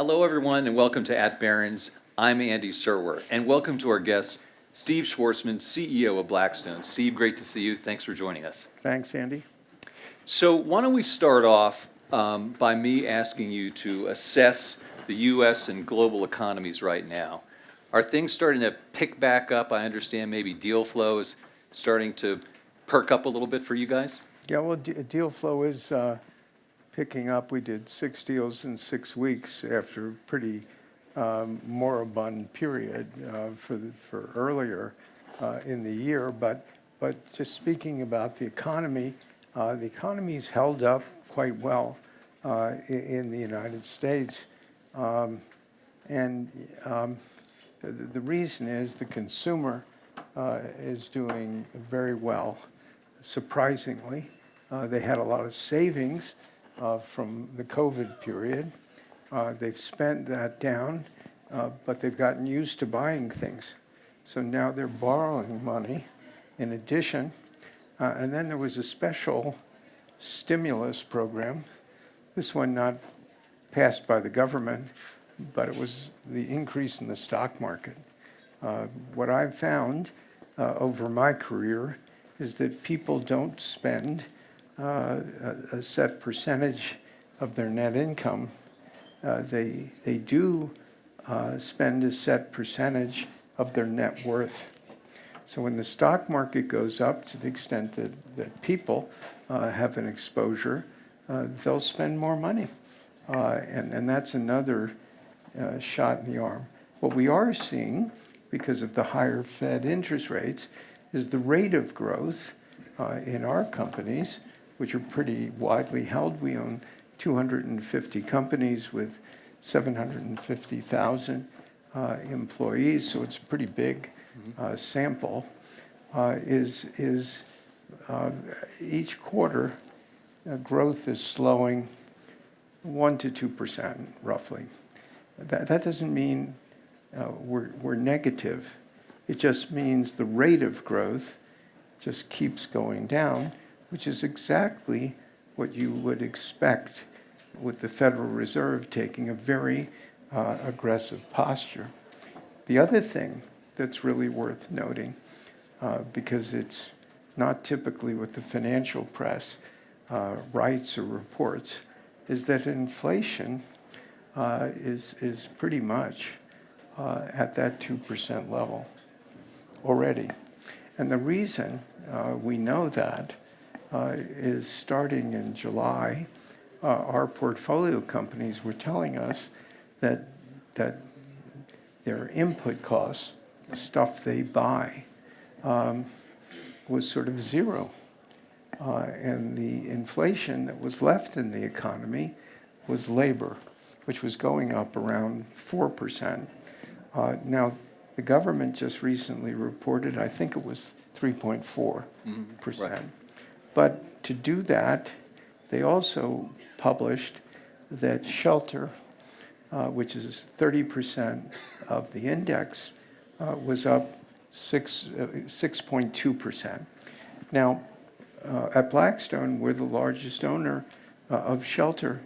Hello, everyone, and welcome to At Barrons. I'm Andy Serwer, and welcome to our guest, Steve Schwarzman, CEO of Blackstone. Steve, great to see you. Thanks for joining us. Thanks, Andy. So why don't we start off by me asking you to assess the U.S. and global economies right now. Are things starting to pick back up? I understand maybe deal flow is starting to perk up a little bit for you guys. Yeah, well, deal flow is picking up. We did 6 deals in 6 weeks after a pretty moribund period for earlier in the year. But just speaking about the economy's held up quite well in the United States. The reason is the consumer is doing very well, surprisingly. They had a lot of savings from the COVID period. They've spent that down, but they've gotten used to buying things. So now they're borrowing money in addition. And then there was a special stimulus program, this one not passed by the government, but it was the increase in the stock market. What I've found over my career is that people don't spend a set percentage of their net income. They do spend a set percentage of their net worth. So when the stock market goes up to the extent that people have an exposure, they'll spend more money. And that's another shot in the arm. What we are seeing, because of the higher Fed interest rates, is the rate of growth in our companies, which are pretty widely held. We own 250 companies with 750,000 employees, so it's a pretty big sample. Each quarter growth is slowing 1% to 2% roughly. That doesn't mean we're negative. It just means the rate of growth just keeps going down, which is exactly what you would expect with the Federal Reserve taking a very aggressive posture. The other thing that's really worth noting, because it's not typically what the financial press writes or reports, is that inflation is pretty much at that 2% level already. And the reason we know that is starting in July, our portfolio companies were telling us that their input costs, the stuff they buy, was sort of zero. And the inflation that was left in the economy was labor, which was going up around 4%. Now, the government just recently reported, I think it was 3.4%. Right. But to do that, they also published that shelter, which is 30% of the index, was up 6.2%. Now, at Blackstone, we're the largest owner of shelter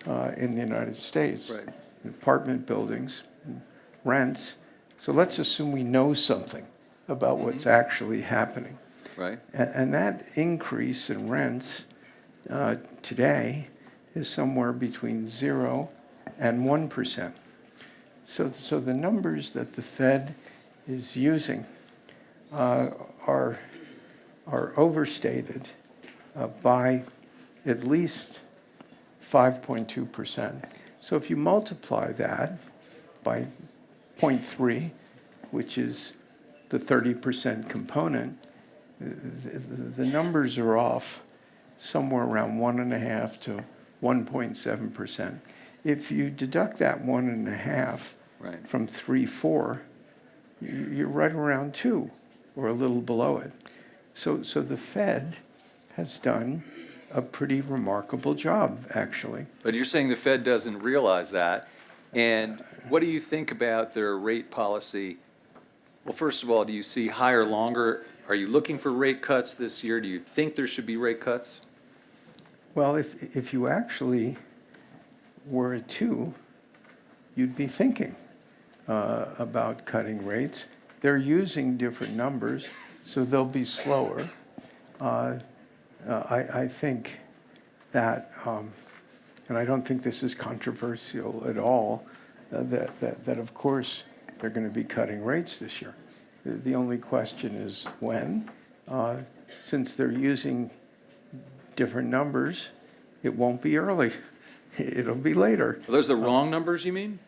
in the United States. Right. Apartment buildings, rents. So let's assume we know something about what's actually happening. Right. And that increase in rents today is somewhere between 0 and 1%. So the numbers that the Fed is using are overstated by at least 5.2%. So if you multiply that by 0.3, which is the 30% component, the numbers are off somewhere around 1.5 to 1.7%. If you deduct that 1.5 Right. from 3.4, you're right around 2 or a little below it. So the Fed has done a pretty remarkable job, actually. But you're saying the Fed doesn't realize that. And what do you think about their rate policy? Well, first of all, do you see higher, longer? Are you looking for rate cuts this year? Do you think there should be rate cuts? Well, if you actually were at 2, you'd be thinking about cutting rates. They're using different numbers, so they'll be slower. I think that, and I don't think this is controversial at all, that of course they're going to be cutting rates this year. The only question is when. Since they're using different numbers, it won't be early. It'll be later. Are those the wrong numbers, you mean?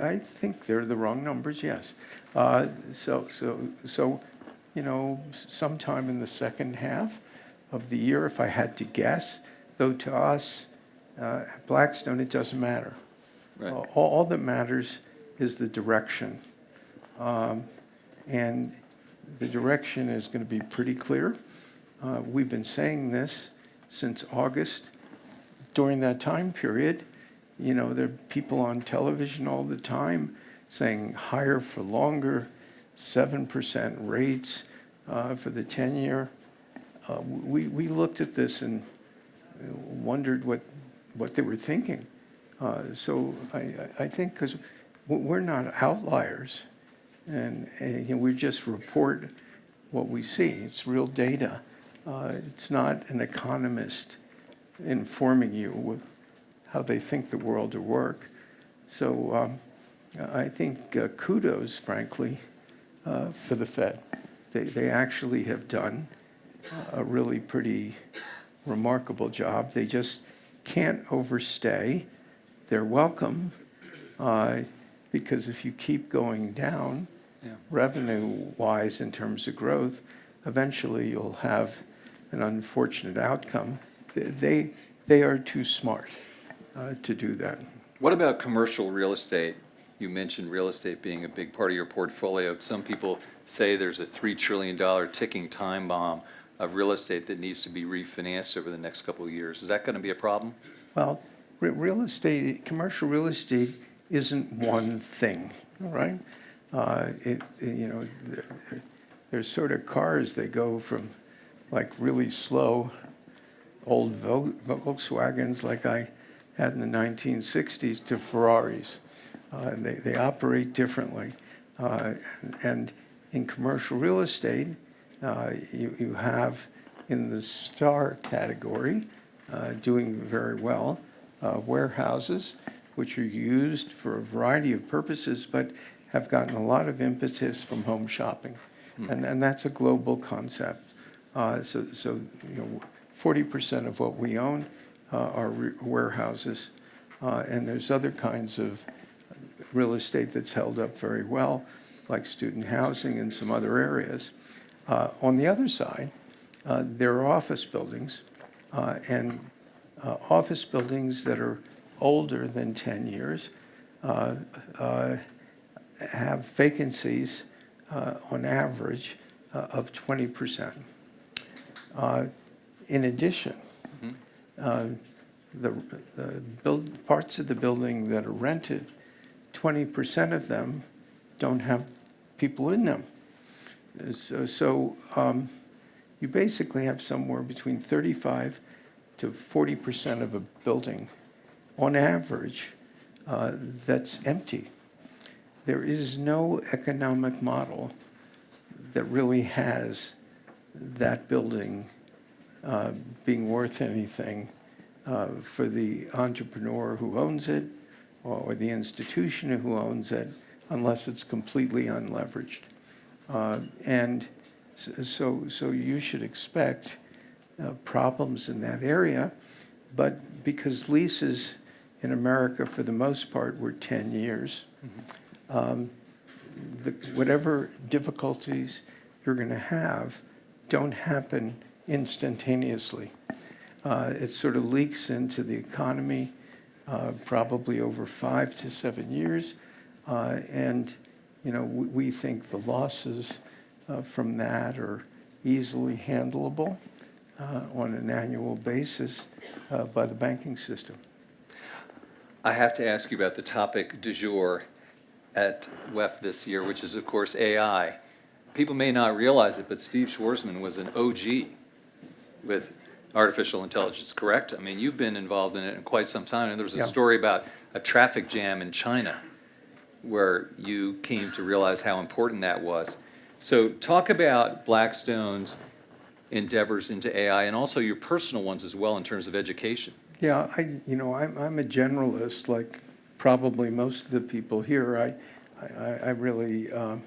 I think they're the wrong numbers, yes. So, sometime in the second half of the year, if I had to guess, though to us, at Blackstone, it doesn't matter. Right. All that matters is the direction. And the direction is going to be pretty clear. We've been saying this since August. During that time period, there are people on television all the time saying higher for longer, 7% rates for the 10-year. We looked at this and wondered what they were thinking. So I think because we're not outliers, and we just report what we see. It's real data. It's not an economist informing you how they think the world will work. So I think kudos, frankly, for the Fed. They actually have done a really pretty remarkable job. They just can't overstay. They're welcome, because if you keep going down, revenue-wise in terms of growth, eventually you'll have an unfortunate outcome. They are too smart to do that. What about commercial real estate? You mentioned real estate being a big part of your portfolio. Some people say there's a $3 trillion ticking time bomb of real estate that needs to be refinanced over the next couple of years. Is that going to be a problem? Well, real estate, commercial real estate isn't one thing, all right? There's sort of cars that go from like really slow old Volkswagens like I had in the 1960s to Ferraris. They operate differently. And in commercial real estate, you have in the star category doing very well warehouses, which are used for a variety of purposes, but have gotten a lot of impetus from home shopping. And that's a global concept. So 40% of what we own are warehouses. And there's other kinds of real estate that's held up very well, like student housing and some other areas. On the other side, there are office buildings, and office buildings that are older than 10 years have vacancies on average of 20%. In addition, the parts of the building that are rented, 20% of them don't have people in them. So you basically have somewhere between 35 to 40% of a building, on average, that's empty. There is no economic model that really has that building being worth anything for the entrepreneur who owns it or the institution who owns it, unless it's completely unleveraged. And so you should expect problems in that area, but because leases in America, for the most part, were 10 years, whatever difficulties you're going to have don't happen instantaneously. It sort of leaks into the economy probably over 5 to 7 years, and we think the losses from that are easily handleable on an annual basis by the banking system. I have to ask you about the topic du jour at WEF this year, which is, of course, AI. People may not realize it, but Steve Schwarzman was an OG with artificial intelligence, correct? I mean, you've been involved in it in quite some time, and there was a story about a traffic jam in China where you came to realize how important that was. So talk about Blackstone's endeavors into AI and also your personal ones as well in terms of education. Yeah, I'm a generalist, like probably most of the people here. I really, I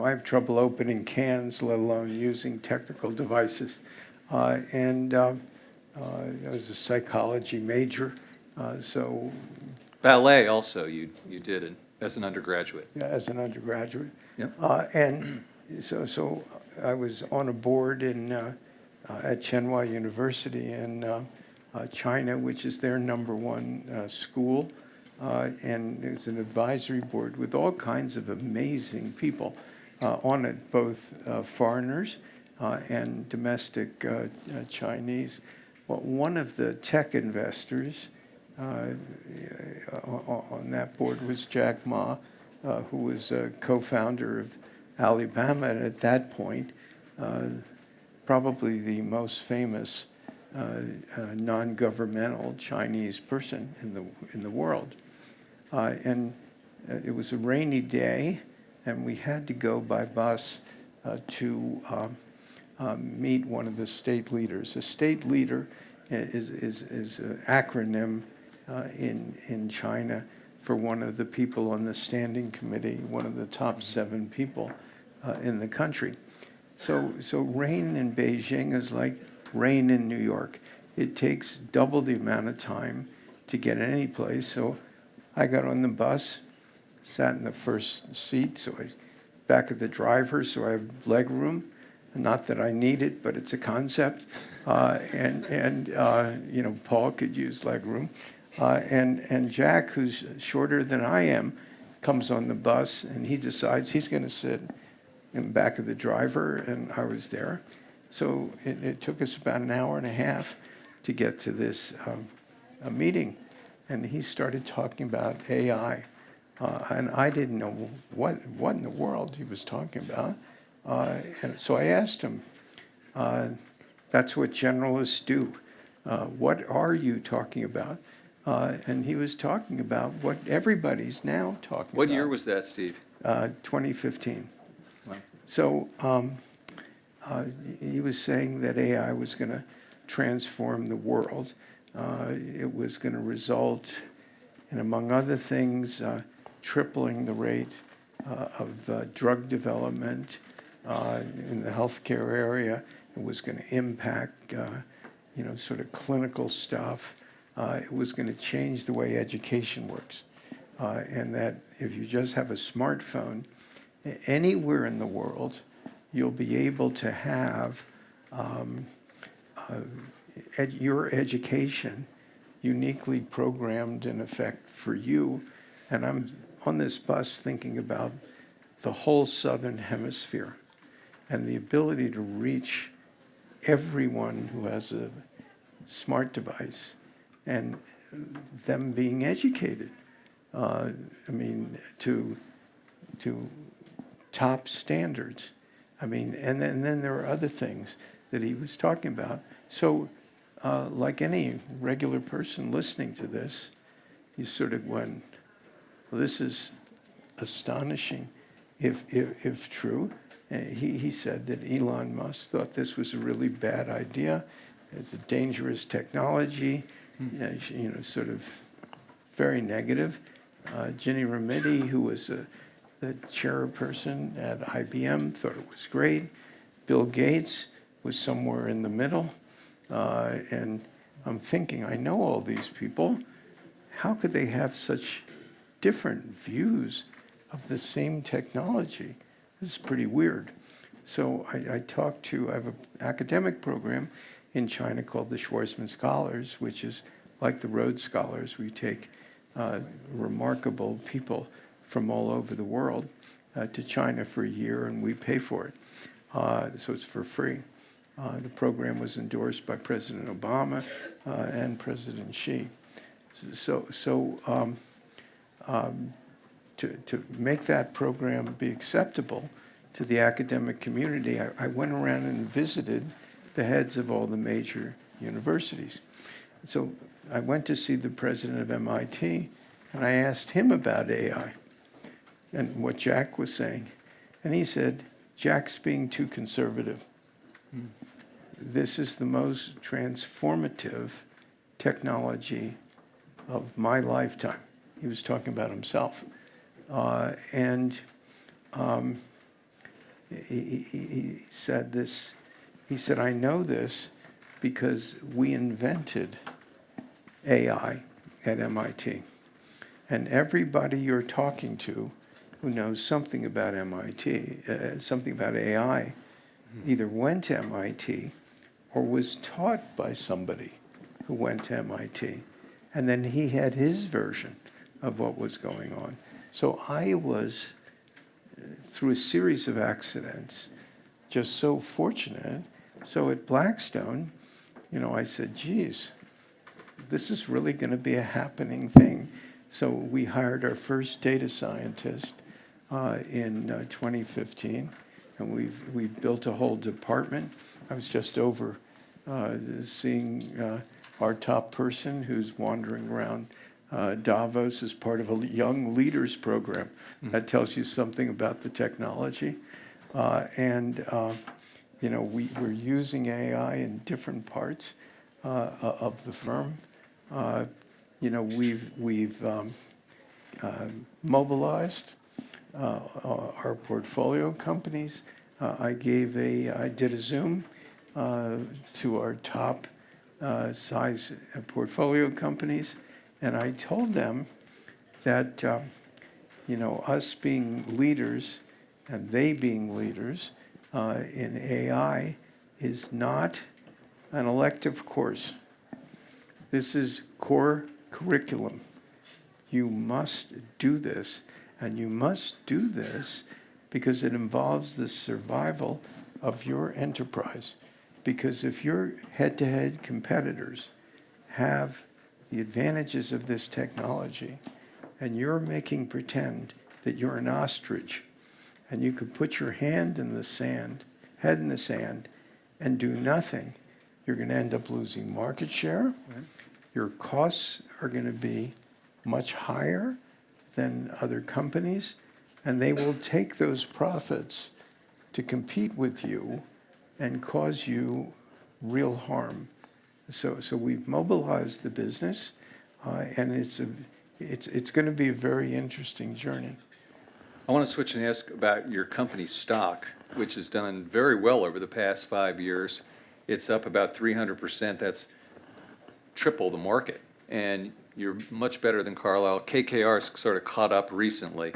have trouble opening cans, let alone using technical devices. I was a psychology major, so Ballet also, you did it as an undergraduate. yeah, as an undergraduate. Yep. So I was on a board at Tsinghua University in China, which is their #1 school. And it was an advisory board with all kinds of amazing people on it, both foreigners and domestic Chinese. Well, one of the tech investors on that board was Jack Ma, who was a co-founder of Alibaba, and at that point, probably the most famous non-governmental Chinese person in the world. It was a rainy day, and we had to go by bus to meet one of the state leaders. A state leader is an acronym in China for one of the people on the standing committee, one of the top 7 people in the country. So rain in Beijing is like rain in New York. It takes double the amount of time to get any place. So I got on the bus, sat in the first seat, so I back of the driver, so I have leg room. Not that I need it, but it's a concept. Paul could use leg room. And Jack, who's shorter than I am, comes on the bus, and he decides he's going to sit in the back of the driver, and I was there. So it took us about an hour and a half to get to this meeting. And he started talking about AI. And I didn't know what in the world he was talking about. And so I asked him, that's what generalists do. What are you talking about? And he was talking about what everybody's now talking about. What year was that, Steve? 2015. Wow. So he was saying that AI was going to transform the world. It was going to result in, among other things, tripling the rate of drug development in the healthcare area. It was going to impact, sort of clinical stuff. It was going to change the way education works. And that if you just have a smartphone, anywhere in the world, you'll be able to have your education uniquely programmed in effect for you. And I'm on this bus thinking about the whole Southern Hemisphere and the ability to reach everyone who has a smart device and them being educated. To top standards. And then there are other things that he was talking about. So, like any regular person listening to this, you sort of went, well, this is astonishing, if true. He said that Elon Musk thought this was a really bad idea. It's a dangerous technology, sort of very negative. Ginny Rometty, who was the chairperson at IBM, thought it was great. Bill Gates was somewhere in the middle. And I'm thinking, I know all these people. How could they have such different views of the same technology? This is pretty weird. So I have an academic program in China called the Schwarzman Scholars, which is like the Rhodes Scholars. We take remarkable people from all over the world to China for a year, and we pay for it. So it's for free. The program was endorsed by President Obama and President Xi. To make that program be acceptable to the academic community, I went around and visited the heads of all the major universities. So I went to see the president of MIT, And I asked him about AI and what Jack was saying. And he said, Jack's being too conservative. This is the most transformative technology of my lifetime. He was talking about himself. He said this, he said, I know this because we invented AI at MIT. And everybody you're talking to who knows something about MIT, something about AI, either went to MIT or was taught by somebody who went to MIT. And then he had his version of what was going on. So I was, through a series of accidents, just so fortunate. So at Blackstone, I said, geez, this is really going to be a happening thing. So we hired our first data scientist in 2015, and we've built a whole department. I was just over seeing our top person who's wandering around Davos as part of a young leaders program. That tells you something about the technology. We're using AI in different parts of the firm. We've mobilized our portfolio companies. I did a Zoom to our top size portfolio companies, and I told them that us being leaders and they being leaders in AI is not an elective course. This is core curriculum. You must do this, and you must do this because it involves the survival of your enterprise. Because if your head-to-head competitors have the advantages of this technology, and you're making pretend that you're an ostrich, and you could put your head in the sand, and do nothing, you're going to end up losing market share. Right. Your costs are going to be much higher than other companies, and they will take those profits to compete with you and cause you real harm. So we've mobilized the business, and it's going to be a very interesting journey. I want to switch and ask about your company stock, which has done very well over the past 5 years. It's up about 300%. That's triple the market, and you're much better than Carlyle. KKR's sort of caught up recently.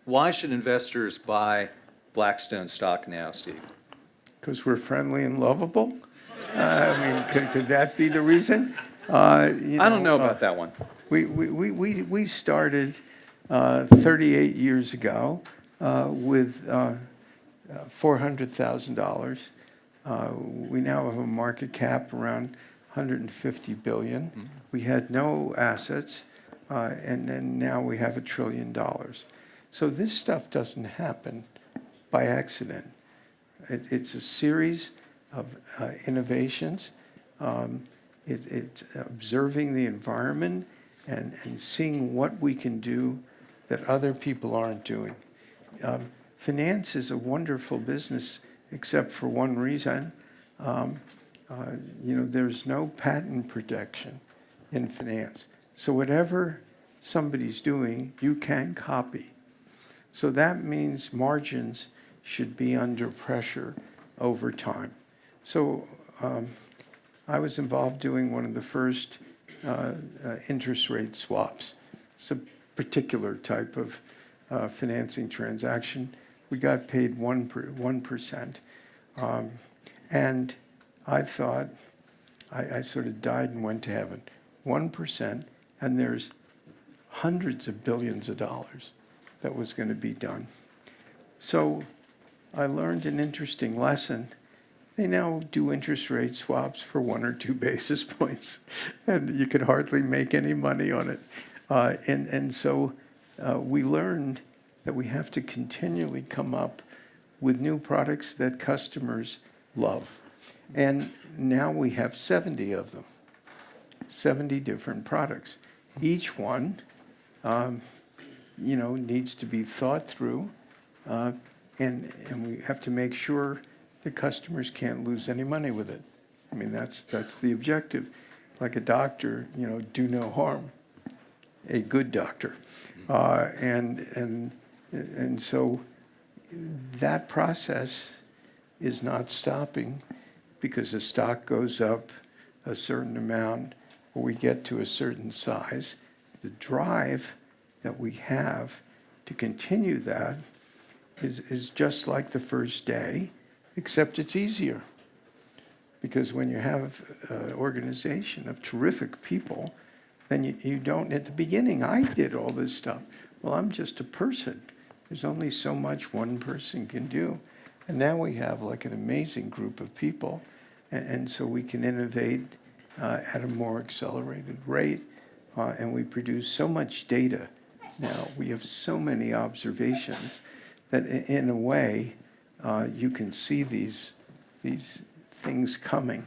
Why should investors buy Blackstone stock now, Steve? Because we're friendly and lovable? Could that be the reason? I don't know about that one. We started 38 years ago with $400,000. We now have a market cap around 150 billion. Mm-hmm. We had no assets, and then now we have $1 trillion. So this stuff doesn't happen by accident. It's a series of innovations. It's observing the environment and seeing what we can do that other people aren't doing. Finance is a wonderful business, except for one reason. There's no patent protection in finance. So whatever somebody's doing, you can copy. So that means margins should be under pressure over time. So I was involved doing one of the first interest rate swaps. It's a particular type of financing transaction. We got paid 1%. And I thought, I sort of died and went to heaven. 1%, and there's hundreds of billions of dollars that was going to be done. So I learned an interesting lesson. They now do interest rate swaps for 1 or 2 basis points, and you can hardly make any money on it. So we learned that we have to continually come up with new products that customers love. And now we have 70 of them, 70 different products. each one, needs to be thought through, and we have to make sure the customers can't lose any money with it. I mean, that's the objective. Like a doctor, do no harm, a good doctor. And so that process is not stopping because the stock goes up a certain amount or we get to a certain size. The drive that we have to continue that is just like the first day, except it's easier. Because when you have an organization of terrific people, then you don't, at the beginning, I did all this stuff. Well, I'm just a person. There's only so much one person can do. And now we have like an amazing group of people, and so we can innovate at a more accelerated rate, and we produce so much data now. We have so many observations that in a way, you can see these things coming.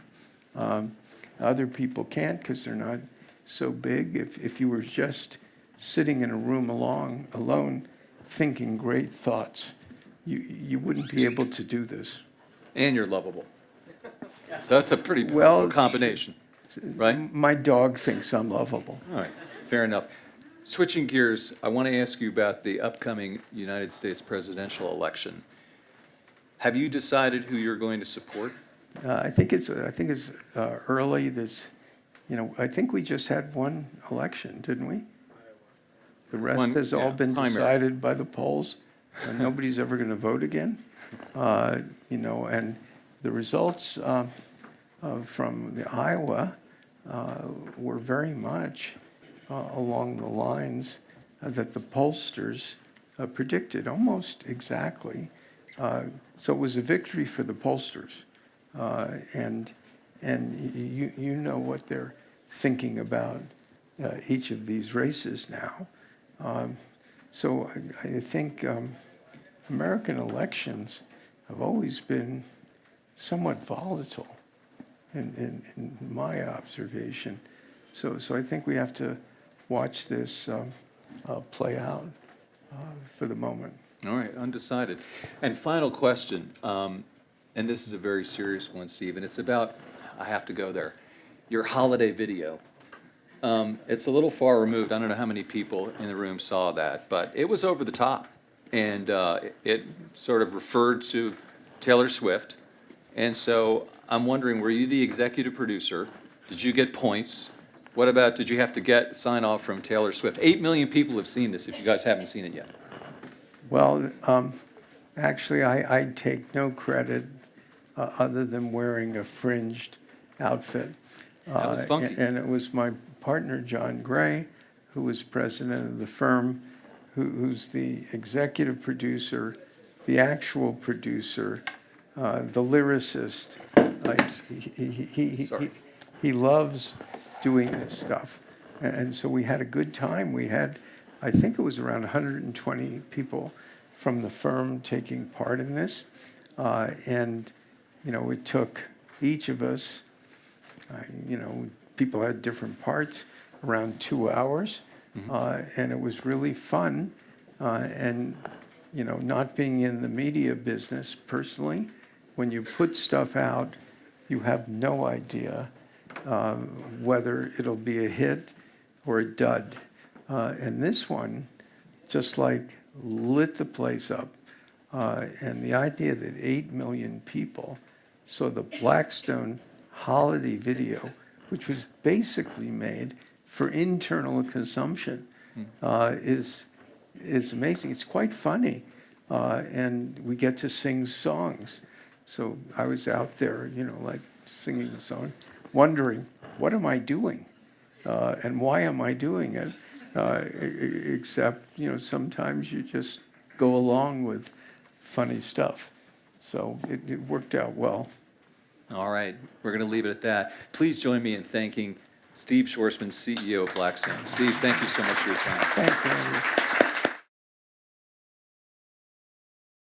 Other people can't because they're not so big. If you were just sitting in a room alone thinking great thoughts, you wouldn't be able to do this. And you're lovable. So that's a pretty Well, powerful combination, right? My dog thinks I'm lovable. All right, fair enough. Switching gears, I want to ask you about the upcoming United States presidential election. Have you decided who you're going to support? I think it's early. I think we just had one election, didn't we? The rest has all been primary. decided by the polls, and nobody's ever going to vote again. And the results from the Iowa were very much along the lines that the pollsters predicted, almost exactly. So it was a victory for the pollsters. And you know what they're thinking about each of these races now. So I think American elections have always been somewhat volatile in my observation. So I think we have to watch this play out for the moment. All right, undecided. And final question, and this is a very serious one, Steve, and it's about, I have to go there, your holiday video. It's a little far removed. I don't know how many people in the room saw that, but it was over the top. And it sort of referred to Taylor Swift. And so I'm wondering, were you the executive producer? Did you get points? What about, did you have to sign off from Taylor Swift? 8 million people have seen this, if you guys haven't seen it yet. Well, actually, I take no credit other than wearing a fringed outfit. That was funky. And it was my partner, John Gray, who was president of the firm, who's the executive producer, the actual producer, the lyricist. He loves doing this stuff. And so we had a good time. We had, I think it was around 120 people from the firm taking part in this. And, it took each of us, people had different parts, around 2 hours. And it was really fun. And, not being in the media business personally, when you put stuff out, you have no idea whether it'll be a hit or a dud. And this one just lit the place up. And the idea that 8 million people saw the Blackstone holiday video, which was basically made for internal consumption, is amazing. It's quite funny. And we get to sing songs. So I was out there, singing a song, wondering, what am I doing? And why am I doing it? Except, sometimes you just go along with funny stuff. So it worked out well. All right, we're going to leave it at that. Please join me in thanking Steve Schwarzman, CEO of Blackstone. Steve, thank you so much for your time. Thanks, Andrew.